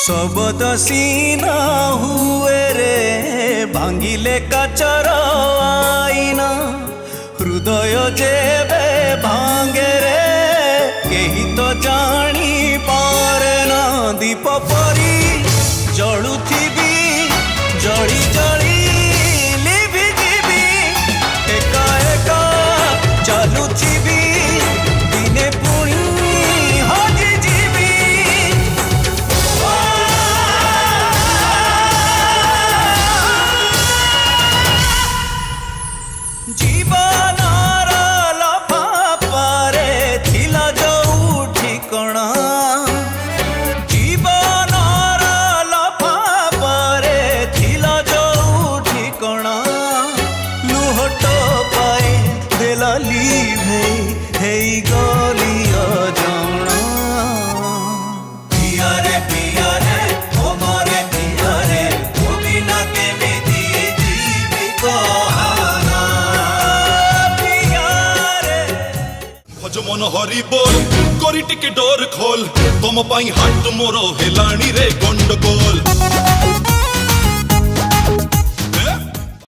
शब्द सीना हुए रे भांगिले काचर आईना हृदय जेबे भांगे रे केही तो जानी पारे ना दीप परी जलुथिबी जली जली लिभि जीवी एका एका चलुथिबी दिने पुणी हजि जीवी जीवनर लफाफारे थिला जो ठिकणा जीवनर लफाफारे थिला जो ठिकणा लुहट पाए देला लिभे हेई गली अजणा पिया रे ओ मोरे पिया रे ओ बिना केमिति जीवी कहाना भज मन हरि बोल करी टिके डोर खोल तुम पाई हाथ मोर हेलाणी रे गंडगोल।